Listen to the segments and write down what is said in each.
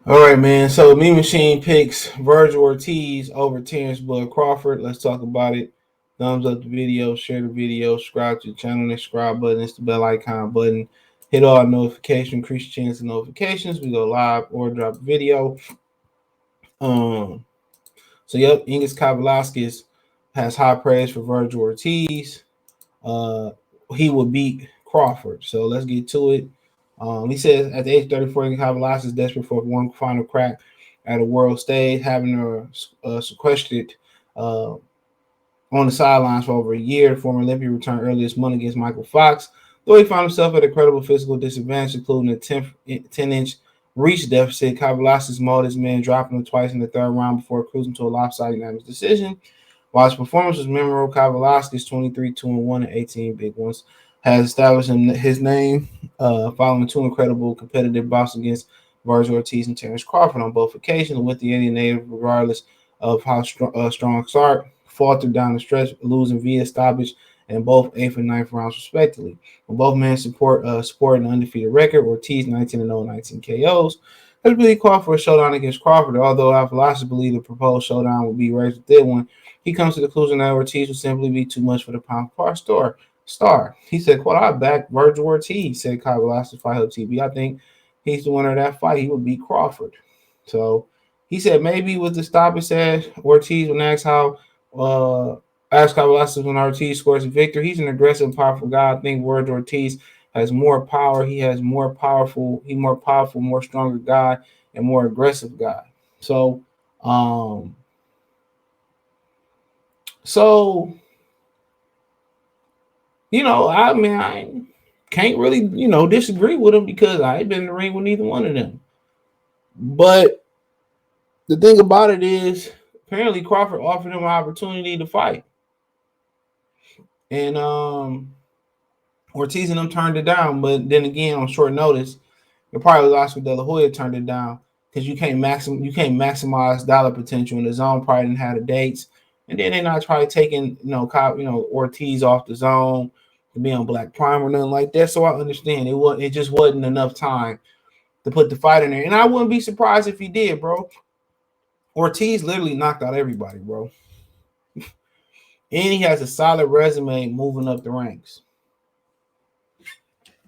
All right, man. So Me Machine picks Vergil Ortiz over Terence Crawford. Let's talk about it. Thumbs up the video, share the video, subscribe to the channel, the subscribe button, it's the bell icon button. Hit all notifications, increase your chance of notifications. We go live or drop a video. Um, yep, Ingus Kavaliauskas has high praise for Vergil Ortiz. Uh, he will beat Crawford. So let's get to it. He says at the age of 34, Kavaliauskas is desperate for one final crack at a world stage, having sequestered on the sidelines for over a year. The former Olympian returned earlier this month against Michael Fox, though he found himself at a credible physical disadvantage, including a 10-inch reach deficit. Kavaliauskas mauled his man, dropping him twice in the third round before cruising to a lopsided unanimous decision. While his performance was memorable, Kavaliauskas 23-2-1 and 18 big ones has established his name following two incredible competitive bouts against Vergil Ortiz and Terence Crawford on both occasions, with the Indian native, regardless of how strong start, faltered down the stretch, losing via stoppage in both 8th and 9th rounds, respectively. Both men support an undefeated record. Ortiz 19-0, 19 KOs. Has really called for a showdown against Crawford, although our philosophers believe the proposed showdown would be raised within one. He comes to the conclusion that Ortiz would simply be too much for the pound par star. He said, quote, I back Vergil Ortiz, said Kavaliauskas Fight Hub TV. I think he's the winner of that fight. He would beat Crawford. So he said maybe with the stop, it said Ortiz when asked how asked Kavaliauskas when Ortiz scores a victory. He's an aggressive, powerful guy. I think Vergil Ortiz has more power. He has more powerful, more stronger guy, and more aggressive guy. So um so I mean, I can't really, disagree with him because I ain't been in the ring with neither one of them. But the thing about it is, apparently Crawford offered him an opportunity to fight, and Ortiz and them turned it down. But then again, on short notice, it probably was Oscar De La Hoya turned it down because you can't maximize dollar potential, and the zone probably didn't have the dates, and then they're not trying to taking Ortiz off the zone to be on Black Prime or nothing like that. So I understand it just wasn't enough time to put the fight in there, and I wouldn't be surprised if he did, bro. Ortiz literally knocked out everybody, bro, and he has a solid resume moving up the ranks.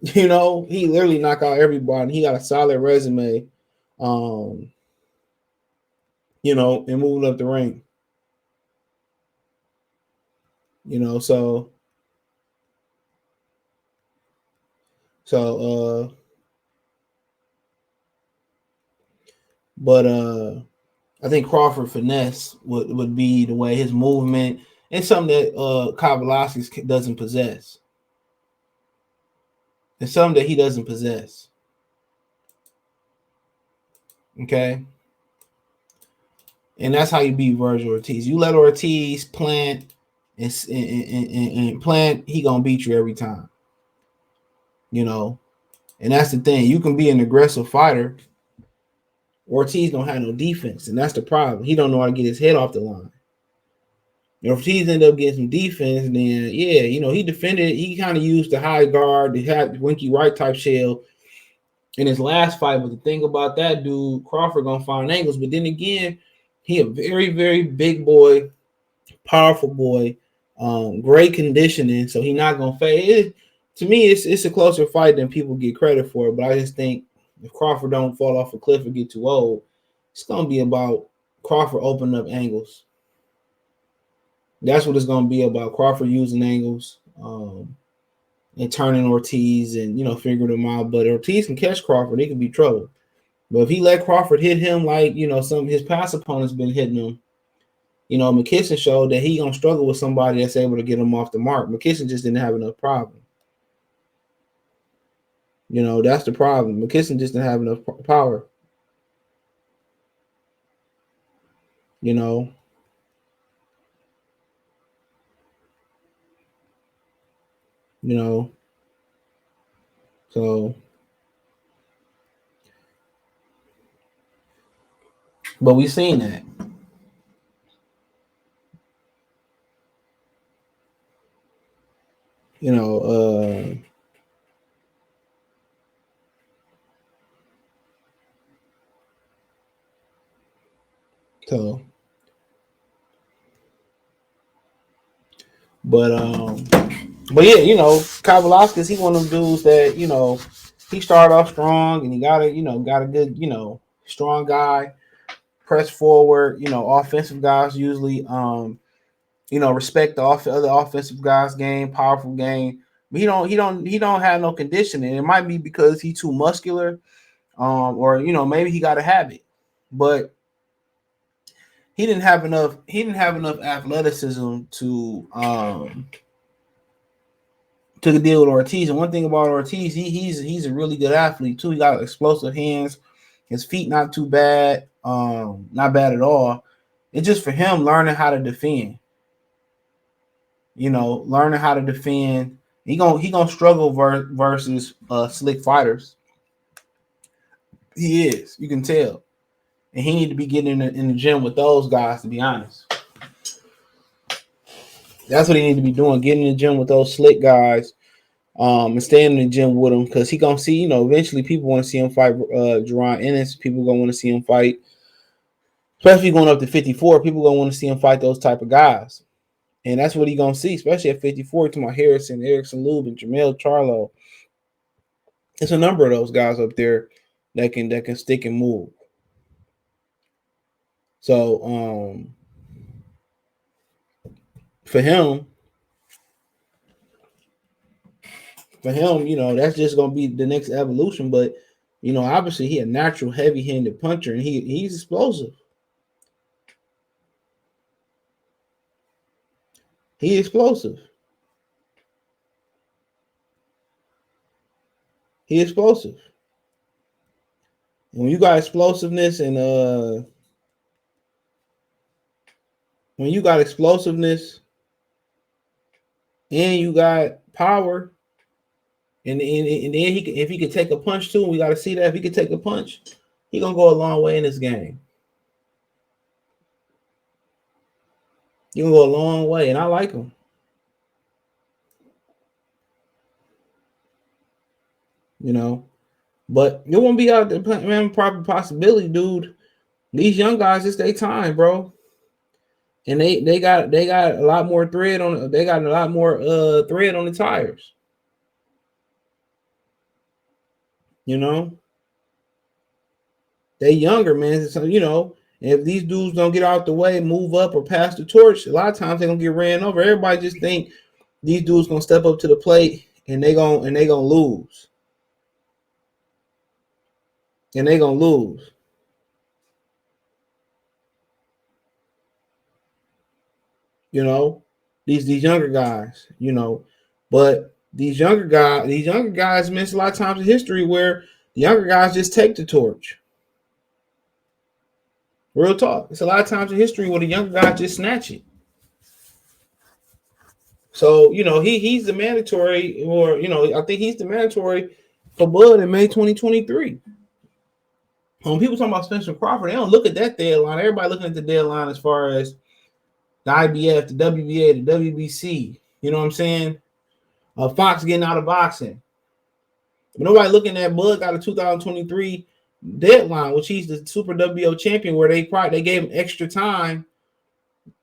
He literally knocked out everybody. He got a solid resume, um, and moving up the rank. So so but I think Crawford finesse would be the way his movement and something that Kavaliauskas doesn't possess. It's something that he doesn't possess. Okay. And that's how you beat Vergil Ortiz. You let Ortiz plant and plant, he gonna beat you every time. And that's the thing. You can be an aggressive fighter. Ortiz don't have no defense, and that's the problem. He don't know how to get his head off the line. If Ortiz ended up getting some defense, then yeah, he defended. He kind of used the high guard, the Winky Wright type shell in his last fight. But the thing about that dude, Crawford gonna find angles. But then again, he a very, very big boy, powerful boy, great conditioning. So he not gonna fade. To me, it's a closer fight than people get credit for. But I just think if Crawford don't fall off a cliff or get too old, it's gonna be about Crawford opening up angles. That's what it's gonna be about. Crawford using angles, and turning Ortiz and figuring them out. But Ortiz can catch Crawford, it could be trouble. But if he let Crawford hit him like some of his past opponents been hitting him, McKisson showed that he gonna struggle with somebody that's able to get him off the mark. McKisson just didn't have enough problem. That's the problem. McKisson just didn't have enough power. You know, you know. So, but we seen that. You know, So, but yeah, you know, Kavaliauskas, he one of them dudes that, you know, he started off strong and he got a good, you know, strong guy, press forward, you know, offensive guys usually you know, respect the other offensive guys' game, powerful game. But he don't have no conditioning. It might be because he's too muscular, or you know, maybe he got a habit. But he didn't have enough athleticism to deal with Ortiz. And one thing about Ortiz, he's a really good athlete too. He got explosive hands. His feet not too bad, not bad at all. It's just for him learning how to defend. You know, learning how to defend. He gonna struggle versus slick fighters. He is. You can tell, and he need to be getting in the gym with those guys. To be honest, that's what he need to be doing. Getting in the gym with those slick guys. And staying in the gym with him because he gonna see, you know, eventually people want to see him fight Jerron Ennis. People gonna want to see him fight, especially going up to 54. People gonna want to see him fight those type of guys, and that's what he gonna see, especially at 54. To my Harrison, Erickson Lubin, Jamel Charlo. It's a number of those guys up there that can stick and move. So for him, you know, that's just gonna be the next evolution. But you know, obviously he a natural heavy-handed puncher, and he's explosive. He's explosive. He's explosive. When you got explosiveness and when you got explosiveness and you got power, and then if he could take a punch too, and we got to see that if he could take a punch, he gonna go a long way in this game. He gonna go a long way, and I like him. You know, but it won't be out there, man. Proper possibility, dude. These young guys, it's their time, bro. And they got a lot more thread on. They got a lot more thread on the tires. You know, they younger, man. So you know, if these dudes don't get out the way, move up or pass the torch, a lot of times they're gonna get ran over. Everybody just think these dudes gonna step up to the plate and they gonna lose. And they gonna lose. You know, these younger guys, you know, but these younger guys miss a lot of times in history where the younger guys just take the torch. Real talk. It's a lot of times in history where the younger guys just snatch it. So, you know, he's the mandatory, or, you know, I think he's the mandatory for Bud in May 2023. When people talk about Spencer Crawford, they don't look at that deadline. Everybody looking at the deadline as far as the IBF, the WBA, the WBC. You know what I'm saying? Fox getting out of boxing. But nobody looking at Bud got a 2023 deadline, which he's the Super WBO champion, where they gave him extra time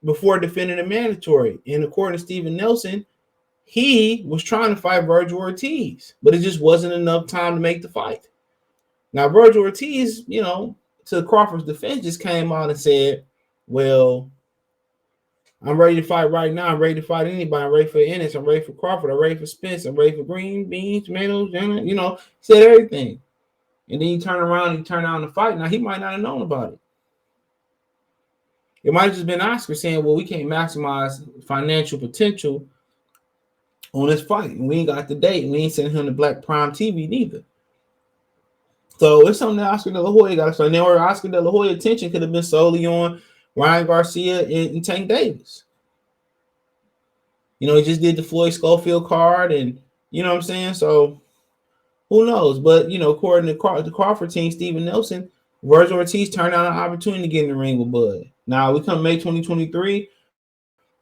before defending the mandatory. And according to Steven Nelson, he was trying to fight Vergil Ortiz, but it just wasn't enough time to make the fight. Now, Vergil Ortiz, you know, to Crawford's defense, just came out and said, well, I'm ready to fight right now. I'm ready to fight anybody. I'm ready for Ennis. I'm ready for Crawford. I'm ready for Spence. I'm ready for green beans, tomatoes, you know, said everything. And then you turn around and you turn down the fight. Now, he might not have known about it. It might have just been Oscar saying, well, we can't maximize financial potential on this fight. And we ain't got the date. And we ain't sending him to Black Prime TV neither. So it's something that Oscar De La Hoya got to start. Now, where Oscar De La Hoya attention could have been solely on Ryan Garcia and Tank Davis. You know, he just did the Floyd Schofield card, and you know what I'm saying? So who knows? But, you know, according to the Crawford team, Steven Nelson, Vergil Ortiz turned down an opportunity to get in the ring with Bud. Now, we come May 2023,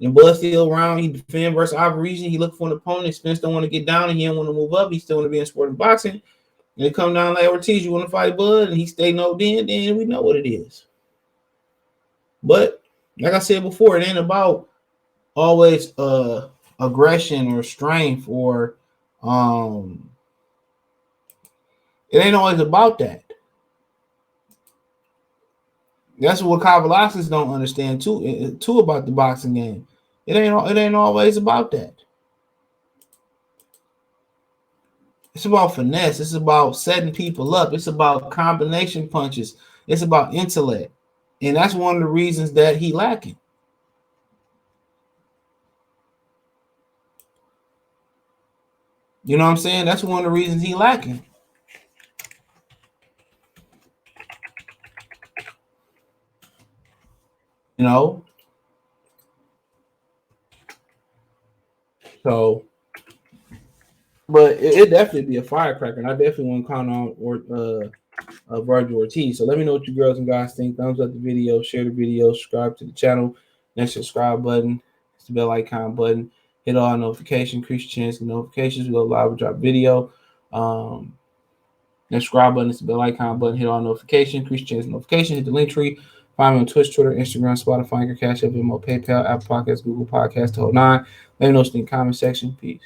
and Bud's still around. He defend versus Alvarez. He looking for an opponent. Spence don't want to get down, and he don't want to move up. He still want to be in sport and boxing. And they come down like Ortiz, you want to fight Bud, and he stay no then we know what it is. But like I said before, it ain't about always aggression or strength or it ain't always about that. That's what Kavaliauskas don't understand too about the boxing game. It ain't always about that. It's about finesse. It's about setting people up. It's about combination punches. It's about intellect. And that's one of the reasons that he lacking. You know what I'm saying? That's one of the reasons he lacking. You know? So, but it definitely be a firecracker. And I definitely want to count on Vergil Ortiz. So let me know what you girls and guys think. Thumbs up the video, share the video, subscribe to the channel. Next subscribe button, it's the bell icon button. Hit all notifications, increase your chance of notifications. We go live, we drop video. Next subscribe button, it's the bell icon button. Hit all notifications, increase your chance of notifications. Hit the link tree. Find me on Twitch, Twitter, Instagram, Spotify, Anchor, Cash App, Venmo, PayPal, Apple Podcasts, Google Podcasts, the whole nine. Let me know in the comment section. Peace.